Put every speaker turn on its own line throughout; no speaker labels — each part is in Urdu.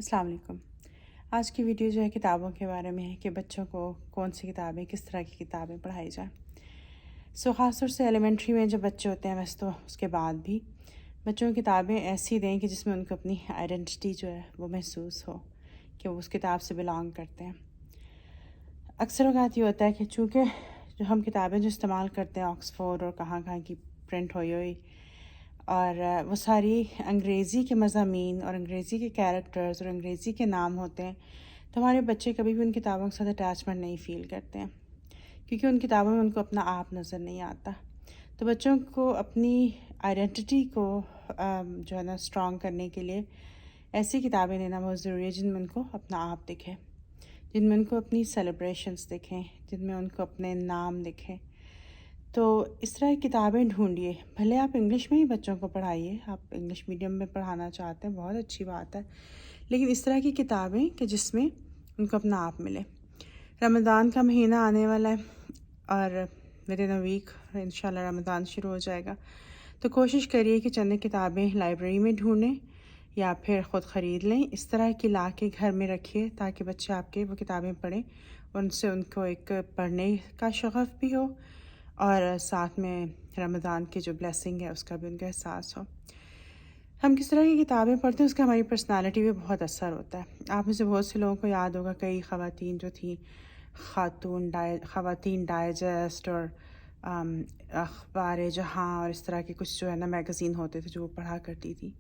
السلام علیکم۔ آج کی ویڈیو جو ہے کتابوں کے بارے میں ہے کہ بچوں کو کون سی کتابیں کس طرح کی کتابیں پڑھائی جائیں۔ خاص طور سے ایلیمنٹری میں جب بچے ہوتے ہیں ویسے تو اس کے بعد بھی بچوں کو کتابیں ایسی دیں کہ جس میں ان کو اپنی آئیڈینٹی جو ہے وہ محسوس ہو کہ وہ اس کتاب سے بلانگ کرتے ہیں۔ اکثر اوقات یہ ہوتا ہے کہ چونکہ جو ہم کتابیں جو استعمال کرتے ہیں آکسفورڈ اور کہاں کی پرنٹ ہوئی اور وہ ساری انگریزی کے مضامین اور انگریزی کے کیریکٹرز اور انگریزی کے نام ہوتے ہیں، تو ہمارے بچے کبھی بھی ان کتابوں کے ساتھ اٹیچمنٹ نہیں فیل کرتے ہیں کیونکہ ان کتابوں میں ان کو اپنا آپ نظر نہیں آتا۔ تو بچوں کو اپنی آئیڈینٹی کو جو ہے نا اسٹرانگ کرنے کے لیے ایسی کتابیں دینا بہت ضروری ہے جن میں ان کو اپنا آپ دکھے، جن میں ان کو اپنی سیلیبریشنز دکھیں، جن میں ان کو اپنے نام دکھیں۔ تو اس طرح کی کتابیں ڈھونڈیے، بھلے آپ انگلش میں ہی بچوں کو پڑھائیے، آپ انگلش میڈیم میں پڑھانا چاہتے ہیں بہت اچھی بات ہے، لیکن اس طرح کی کتابیں کہ جس میں ان کو اپنا آپ ملے۔ رمضان کا مہینہ آنے والا ہے اور ودن اے ویک انشاءاللہ رمضان شروع ہو جائے گا، تو کوشش کریے کہ چند کتابیں لائبریری میں ڈھونڈیں یا پھر خود خرید لیں، اس طرح کی لا کے گھر میں رکھیے تاکہ بچے آپ کے وہ کتابیں پڑھیں، ان سے ان کو ایک پڑھنے کا شغف بھی ہو اور ساتھ میں رمضان کی جو بلیسنگ ہے اس کا بھی ان کا احساس ہو۔ ہم کس طرح کی کتابیں پڑھتے ہیں اس کا ہماری پرسنالٹی پہ بہت اثر ہوتا ہے۔ آپ میں سے بہت سے لوگوں کو یاد ہوگا کئی خواتین جو تھیں خواتین ڈائجسٹ اور اخبار جہاں اور اس طرح کے کچھ جو ہے نا میگزین ہوتے تھے جو وہ پڑھا کرتی تھی،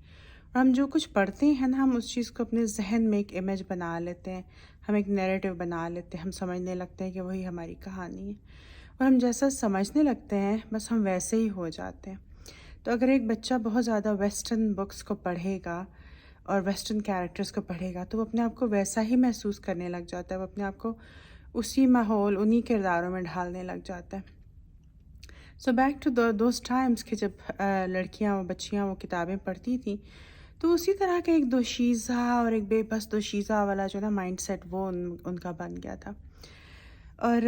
اور ہم جو کچھ پڑھتے ہیں نا ہم اس چیز کو اپنے ذہن میں ایک امیج بنا لیتے ہیں، ہم ایک نیریٹو بنا لیتے ہیں، ہم سمجھنے لگتے ہیں کہ وہی ہماری کہانی ہے، اور ہم جیسا سمجھنے لگتے ہیں بس ہم ویسے ہی ہو جاتے ہیں۔ تو اگر ایک بچہ بہت زیادہ ویسٹرن بکس کو پڑھے گا اور ویسٹرن کیریکٹرز کو پڑھے گا تو وہ اپنے آپ کو ویسا ہی محسوس کرنے لگ جاتا ہے، وہ اپنے آپ کو اسی ماحول انہی کرداروں میں ڈھالنے لگ جاتا ہے۔ So back to those times کہ جب لڑکیاں و بچیاں وہ کتابیں پڑھتی تھیں تو اسی طرح کا ایک دوشیزہ اور ایک بے بس دوشیزہ والا جو نا مائنڈ سیٹ وہ ان کا بن گیا تھا، اور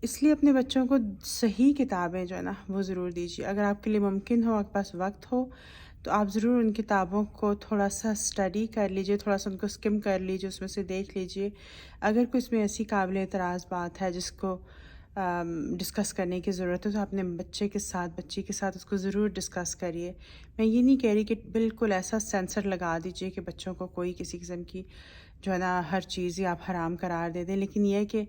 اس لیے اپنے بچوں کو صحیح کتابیں جو ہے نا وہ ضرور دیجیے۔ اگر آپ کے لیے ممکن ہو، آپ کے پاس وقت ہو، تو آپ ضرور ان کتابوں کو تھوڑا سا اسٹڈی کر لیجیے، تھوڑا سا ان کو اسکم کر لیجیے، اس میں سے دیکھ لیجیے اگر کوئی اس میں ایسی قابل اعتراض بات ہے جس کو ڈسکس کرنے کی ضرورت ہے تو اپنے بچے کے ساتھ بچی کے ساتھ اس کو ضرور ڈسکس کریے۔ میں یہ نہیں کہہ رہی کہ بالکل ایسا سینسر لگا دیجیے کہ بچوں کو کوئی کسی قسم کی جو ہے نا ہر چیز ہی آپ حرام قرار دے دیں، لیکن یہ کہ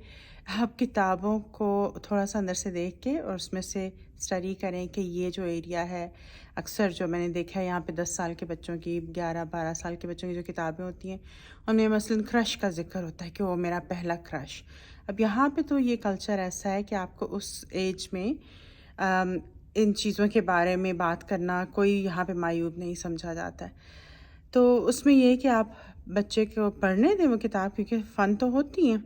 آپ کتابوں کو تھوڑا سا اندر سے دیکھ کے اور اس میں سے اسٹڈی کریں کہ یہ جو ایریا ہے، اکثر جو میں نے دیکھا ہے یہاں پہ 10 سال کے بچوں کی 11-12 سال کے بچوں کی جو کتابیں ہوتی ہیں ان میں مثلاً کرش کا ذکر ہوتا ہے کہ وہ میرا پہلا کرش۔ اب یہاں پہ تو یہ کلچر ایسا ہے کہ آپ کو اس ایج میں ان چیزوں کے بارے میں بات کرنا کوئی یہاں پہ معیوب نہیں سمجھا جاتا ہے، تو اس میں یہ کہ آپ بچے کو پڑھنے دیں وہ کتاب، کیونکہ فن تو ہوتی ہیں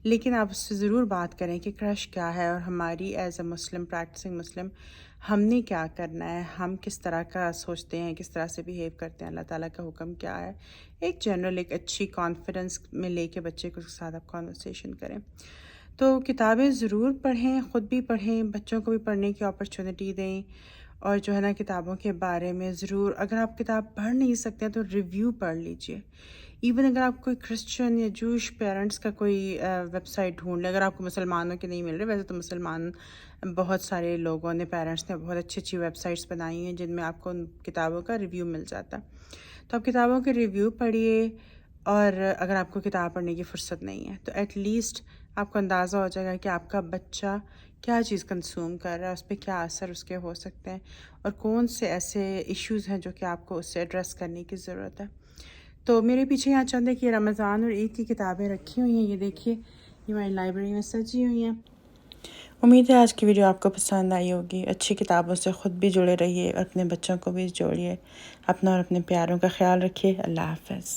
لیکن آپ اس سے ضرور بات کریں کہ کرش کیا ہے اور ہماری ایز اے مسلم پریکٹسنگ مسلم ہم نے کیا کرنا ہے، ہم کس طرح کا سوچتے ہیں، کس طرح سے بیہیو کرتے ہیں، اللہ تعالیٰ کا حکم کیا ہے، ایک جنرل ایک اچھی کانفیڈنس میں لے کے بچے کو اس کے ساتھ آپ کانورسیشن کریں۔ تو کتابیں ضرور پڑھیں، خود بھی پڑھیں، بچوں کو بھی پڑھنے کی اپرچونٹی دیں، اور جو ہے نا کتابوں کے بارے میں ضرور اگر آپ کتاب پڑھ نہیں سکتے ہیں تو ریویو پڑھ لیجئے۔ ایون اگر آپ کوئی کرسچن یا جوش پیرنٹس کا کوئی ویب سائٹ ڈھونڈ لیں، اگر آپ کو مسلمانوں کے نہیں مل رہے، ویسے تو مسلمان بہت سارے لوگوں نے پیرنٹس نے بہت اچھی اچھی ویب سائٹس بنائی ہیں جن میں آپ کو ان کتابوں کا ریویو مل جاتا ہے، تو آپ کتابوں کے ریویو پڑھیے، اور اگر آپ کو کتاب پڑھنے کی فرصت نہیں ہے تو ایٹ لیسٹ آپ کو اندازہ ہو جائے گا کہ آپ کا بچہ کیا چیز کنزیوم کر رہا ہے، اس پہ کیا اثر اس کے ہو سکتے ہیں، اور کون سے ایسے ایشوز ہیں جو کہ آپ کو اس سے ایڈریس کرنے کی ضرورت ہے۔ تو میرے پیچھے یہاں چند کہ رمضان اور عید کی کتابیں رکھی ہوئی ہیں، یہ دیکھیے یہ ہماری لائبریری میں سجی ہوئی ہیں۔ امید ہے آج کی ویڈیو آپ کو پسند آئی ہوگی، اچھی کتابوں سے خود بھی جڑے رہیے اور اپنے بچوں کو بھی جوڑیے، اپنا اور اپنے پیاروں کا خیال رکھیے۔ اللہ حافظ۔